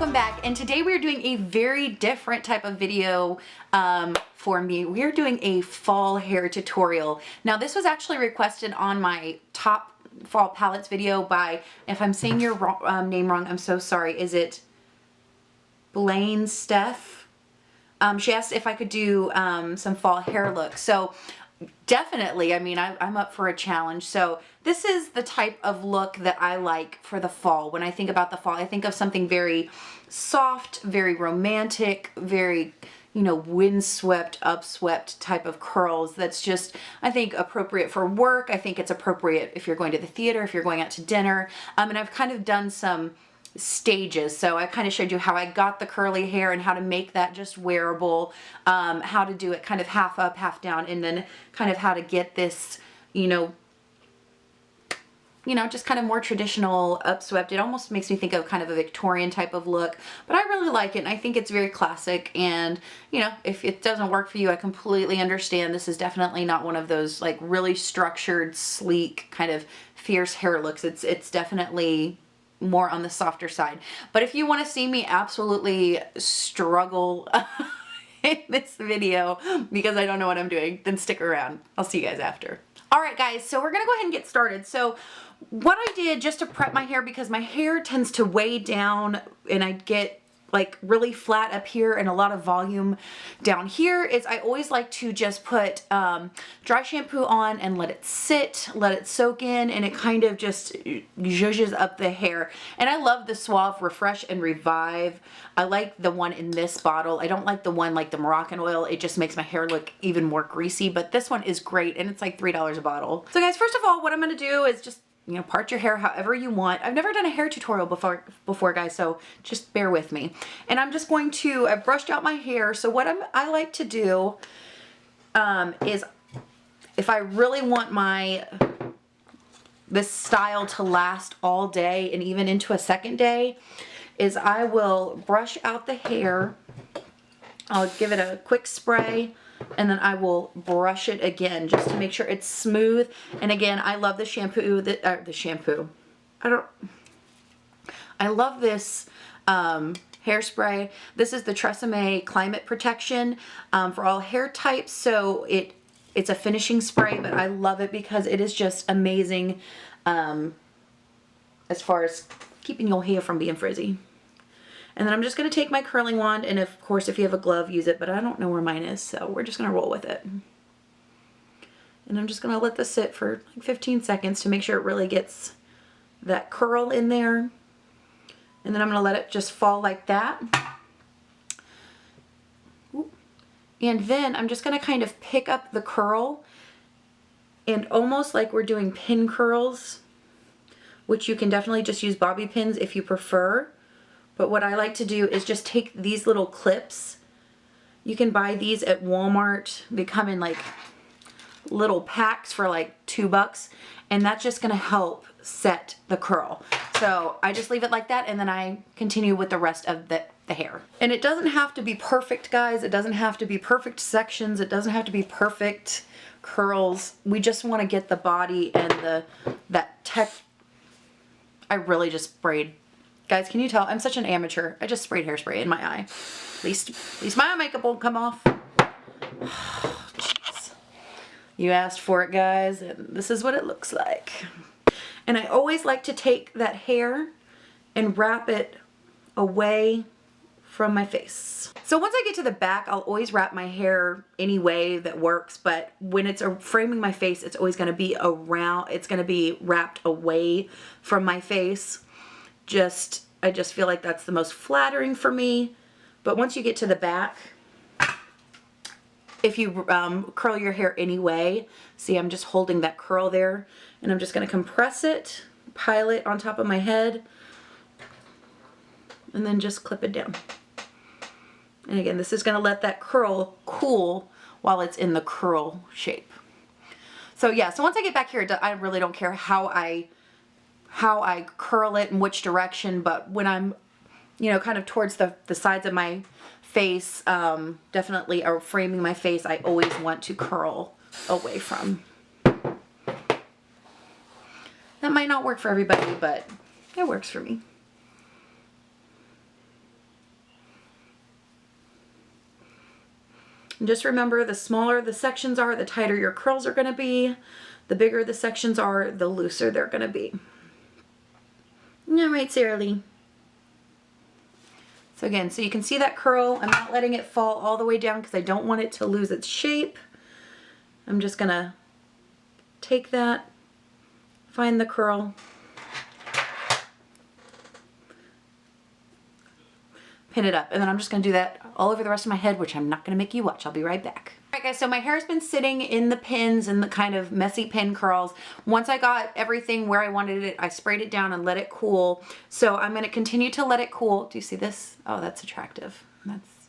welcome back, and today we're doing a very different type of video for me. We're doing a fall hair tutorial. Now this was actually requested on my top fall palettes video by, if I'm saying your name wrong, I'm so sorry, is it Blaine Steph? She asked if I could do some fall hair looks. So definitely, I mean, I'm up for a challenge. So this is the type of look that I like for the fall. When I think about the fall, I think of something very soft, very romantic, very, you know, windswept, upswept type of curls. That's just, I think, appropriate for work. I think it's appropriate if you're going to the theater, if you're going out to dinner. And I've kind of done some stages. So I kind of showed you how I got the curly hair and how to make that just wearable, how to do it kind of half up, half down, and then kind of how to get this, you know, just kind of more traditional upswept. It almost makes me think of kind of a Victorian type of look, but I really like it, and I think it's very classic. And you know, if it doesn't work for you, I completely understand. This is definitely not one of those like really structured, sleek, kind of fierce hair looks. It's definitely more on the softer side. But if you want to see me absolutely struggle in this video because I don't know what I'm doing, then stick around. I'll see you guys after. Alright guys, so we're gonna go ahead and get started. So what I did just to prep my hair, because my hair tends to weigh down and I get like really flat up here and a lot of volume down here, is I always like to just put dry shampoo on and let it sit, let it soak in, and it kind of just zhuzhes up the hair. And I love the Suave Refresh and Revive. I like the one in this bottle. I don't like the one like the Moroccan oil. It just makes my hair look even more greasy, but this one is great, and it's like $3 a bottle. So guys, first of all, what I'm gonna do is just, you know, part your hair however you want. I've never done a hair tutorial before guys, so just bear with me. And I'm just going to, I've brushed out my hair. So what I like to do is, if I really want this style to last all day and even into a second day, is I will brush out the hair. I'll give it a quick spray, and then I will brush it again just to make sure it's smooth. And again, I love the shampoo, I love this hairspray. This is the Tresemme Climate Protection for all hair types. So it's a finishing spray, but I love it because it is just amazing as far as keeping your hair from being frizzy. And then I'm just going to take my curling wand, and of course if you have a glove, use it, but I don't know where mine is, so we're just going to roll with it. And I'm just going to let this sit for like 15 seconds to make sure it really gets that curl in there. And then I'm going to let it just fall like that. And then I'm just going to kind of pick up the curl, and almost like we're doing pin curls, which you can definitely just use bobby pins if you prefer. But what I like to do is just take these little clips. You can buy these at Walmart. They come in like little packs for like $2, and that's just gonna help set the curl. So I just leave it like that, and then I continue with the rest of the hair. And it doesn't have to be perfect, guys. It doesn't have to be perfect sections. It doesn't have to be perfect curls. We just want to get the body and that tech. I really just sprayed. Guys, can you tell? I'm such an amateur. I just sprayed hairspray in my eye. At least my eye makeup won't come off. Oh, jeez. You asked for it, guys, and this is what it looks like. And I always like to take that hair and wrap it away from my face. So once I get to the back, I'll always wrap my hair any way that works, but when it's framing my face, it's always gonna be around, it's gonna be wrapped away from my face. I just feel like that's the most flattering for me. But once you get to the back, if you curl your hair anyway, see, I'm just holding that curl there, and I'm just going to compress it, pile it on top of my head, and then just clip it down. And again, this is going to let that curl cool while it's in the curl shape. So yeah, so once I get back here, I really don't care how I curl it in which direction, but when I'm, you know, kind of towards the sides of my face, definitely, or framing my face, I always want to curl away from. That might not work for everybody, but it works for me. And just remember, the smaller the sections are, the tighter your curls are gonna be. The bigger the sections are, the looser they're gonna be. All right, Sarah Lee. So again, so you can see that curl. I'm not letting it fall all the way down because I don't want it to lose its shape. I'm just gonna take that, find the curl, pin it up, and then I'm just gonna do that all over the rest of my head, which I'm not gonna make you watch. I'll be right back. All right, guys, so my hair's been sitting in the pins and the kind of messy pin curls. Once I got everything where I wanted it, I sprayed it down and let it cool. So I'm gonna continue to let it cool. Do you see this? Oh, that's attractive. Let's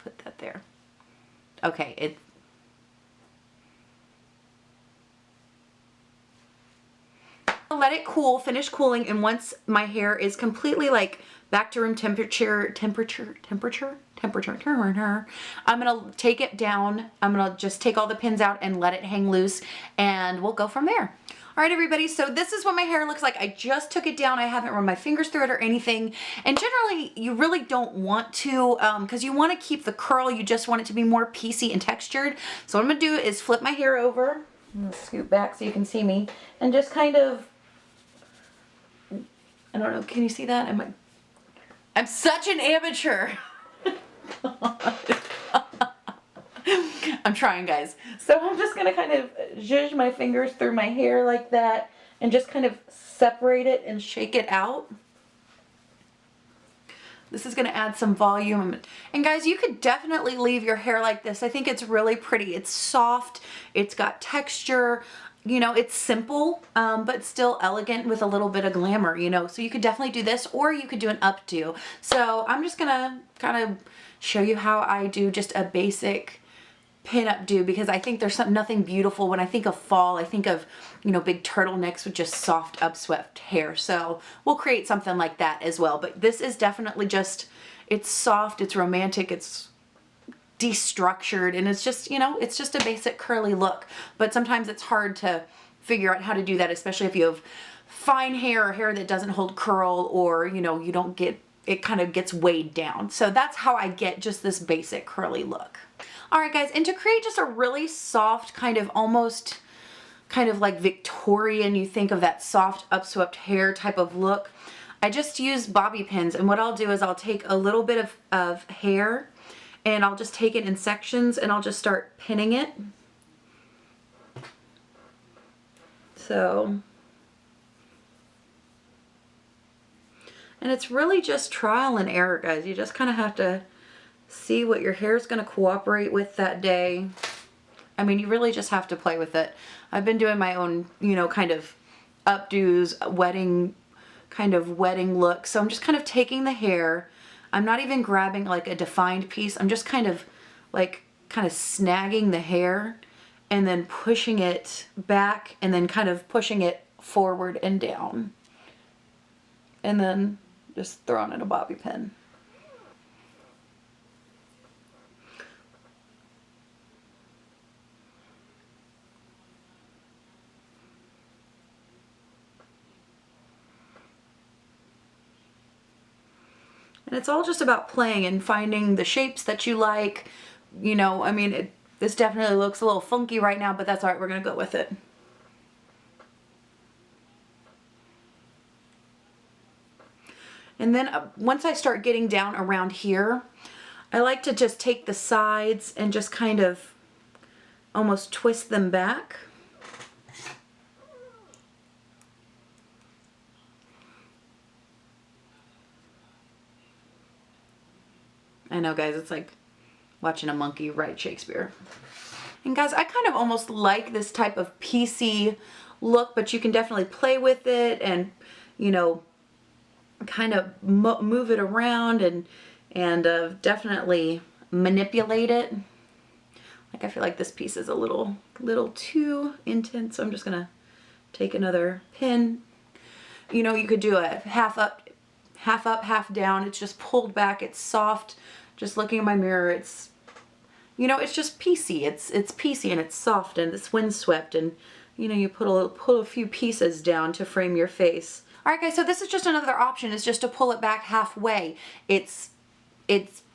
put that there. Okay, let it cool, finish cooling, and once my hair is completely like back to room temperature, I'm gonna take it down. I'm gonna just take all the pins out and let it hang loose, and we'll go from there. All right, everybody, so this is what my hair looks like. I just took it down. I haven't run my fingers through it or anything. And generally, you really don't want to, because you want to keep the curl. You just want it to be more piecey and textured. So what I'm gonna do is flip my hair over. I'm gonna scoot back so you can see me, and just kind of, I don't know, can you see that? I'm such an amateur. I'm trying, guys. So I'm just gonna kind of zhuzh my fingers through my hair like that and just kind of separate it and shake it out. This is gonna add some volume. And guys, you could definitely leave your hair like this. I think it's really pretty. It's soft, it's got texture. You know, it's simple, but still elegant with a little bit of glamour, you know. So you could definitely do this, or you could do an updo. So I'm just gonna kind of show you how I do just a basic pin updo, because I think there's nothing beautiful. When I think of fall, I think of, you know, big turtlenecks with just soft upswept hair. So we'll create something like that as well. But this is definitely just, it's soft, it's romantic, it's destructured, and it's just, you know, it's just a basic curly look. But sometimes it's hard to figure out how to do that, especially if you have fine hair or hair that doesn't hold curl, or, you know, you don't get, it kind of gets weighed down. So that's how I get just this basic curly look. All right, guys, and to create just a really soft, kind of almost kind of like Victorian, you think of that soft upswept hair type of look, I just use bobby pins. And what I'll do is I'll take a little bit of hair, and I'll just take it in sections, and I'll just start pinning it. So, and it's really just trial and error, guys. You just kind of have to see what your hair is going to cooperate with that day. I mean, you really just have to play with it. I've been doing my own, you know, kind of updos, wedding look. So I'm just kind of taking the hair. I'm not even grabbing like a defined piece. I'm just kind of snagging the hair and then pushing it back, and then kind of pushing it forward and down. And then just throwing in a bobby pin. And it's all just about playing and finding the shapes that you like. You know, I mean, this definitely looks a little funky right now, but that's all right. We're going to go with it. And then once I start getting down around here, I like to just take the sides and just kind of almost twist them back. I know, guys, it's like watching a monkey write Shakespeare. And guys, I kind of almost like this type of piecey look, but you can definitely play with it and, you know, kind of move it around and definitely manipulate it. Like, I feel like this piece is a little too intense, so I'm just gonna take another pin. You know, you could do a half up, half down. It's just pulled back. It's soft. Just looking in my mirror, it's, you know, it's just piecey. It's piecey, and it's soft, and it's windswept, and, you know, you pull a few pieces down to frame your face. All right, guys, so this is just another option, is just to pull it back halfway. It's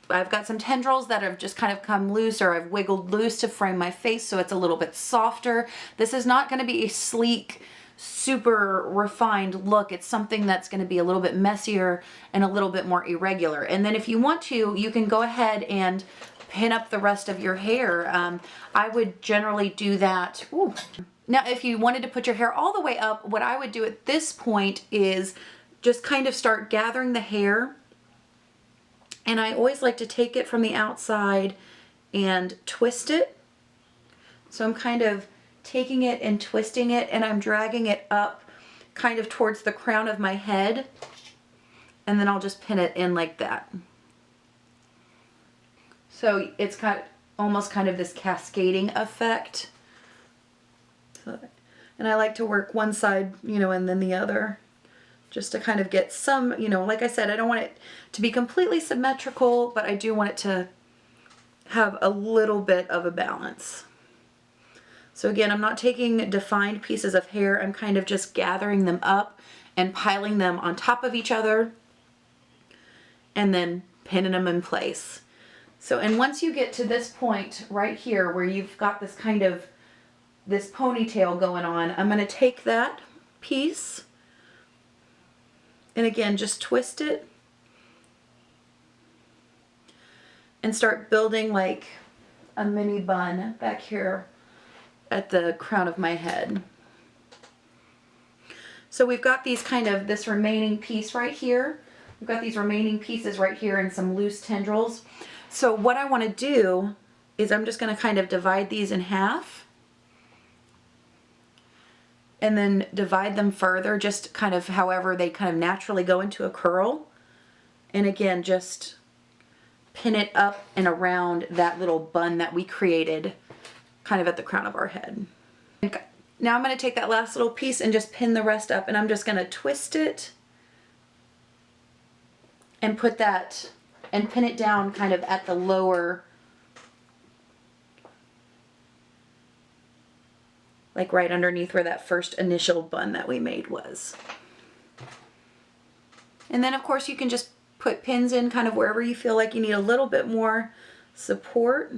I've got some tendrils that have just kind of come loose, or I've wiggled loose to frame my face so it's a little bit softer. This is not going to be a sleek, super refined look. It's something that's going to be a little bit messier and a little bit more irregular. And then if you want to, you can go ahead and pin up the rest of your hair. I would generally do that. Ooh. Now, if you wanted to put your hair all the way up, what I would do at this point is just kind of start gathering the hair. And I always like to take it from the outside and twist it. So I'm kind of taking it and twisting it, and I'm dragging it up kind of towards the crown of my head, and then I'll just pin it in like that. So it's almost kind of this cascading effect. And I like to work one side, you know, and then the other, just to kind of get some, you know, like I said, I don't want it to be completely symmetrical, but I do want it to have a little bit of a balance. So again, I'm not taking defined pieces of hair. I'm kind of just gathering them up and piling them on top of each other and then pinning them in place. So, and once you get to this point right here where you've got this kind of, this ponytail going on, I'm going to take that piece and again, just twist it and start building like a mini bun back here at the crown of my head. So we've got these kind of, this remaining piece right here. We've got these remaining pieces right here and some loose tendrils. So what I want to do is I'm just going to kind of divide these in half and then divide them further, just kind of however they kind of naturally go into a curl. And again, just pin it up and around that little bun that we created kind of at the crown of our head. Now I'm going to take that last little piece and just pin the rest up, and I'm just going to twist it and put that and pin it down kind of at the lower, like right underneath where that first initial bun that we made was. And then of course you can just put pins in kind of wherever you feel like you need a little bit more support.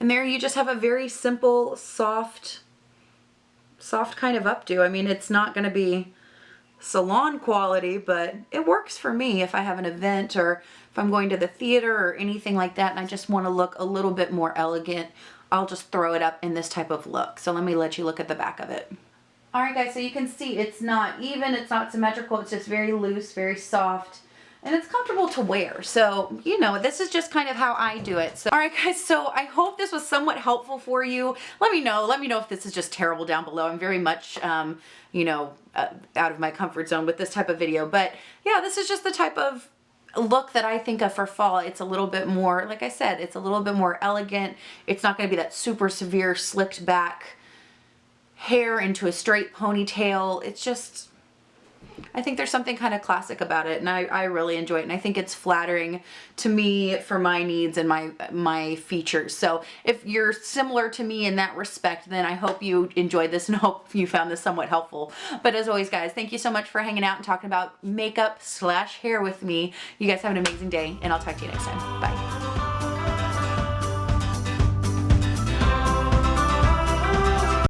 And there you just have a very simple, soft kind of updo. I mean, it's not going to be salon quality, but it works for me if I have an event or if I'm going to the theater or anything like that and I just want to look a little bit more elegant. I'll just throw it up in this type of look. So let me let you look at the back of it. All right, guys, so you can see it's not even, it's not symmetrical, it's just very loose, very soft. And it's comfortable to wear. So, you know, this is just kind of how I do it. So, all right, guys, so I hope this was somewhat helpful for you. Let me know if this is just terrible down below. I'm very much, you know, out of my comfort zone with this type of video. But yeah, this is just the type of look that I think of for fall. It's a little bit more, like I said, it's a little bit more elegant. It's not going to be that super severe slicked back hair into a straight ponytail. It's just, I think there's something kind of classic about it, and I really enjoy it, and I think it's flattering to me for my needs and my features. So if you're similar to me in that respect, then I hope you enjoyed this and hope you found this somewhat helpful. But as always, guys, thank you so much for hanging out and talking about makeup/hair with me. You guys have an amazing day, and I'll talk to you next time. Bye.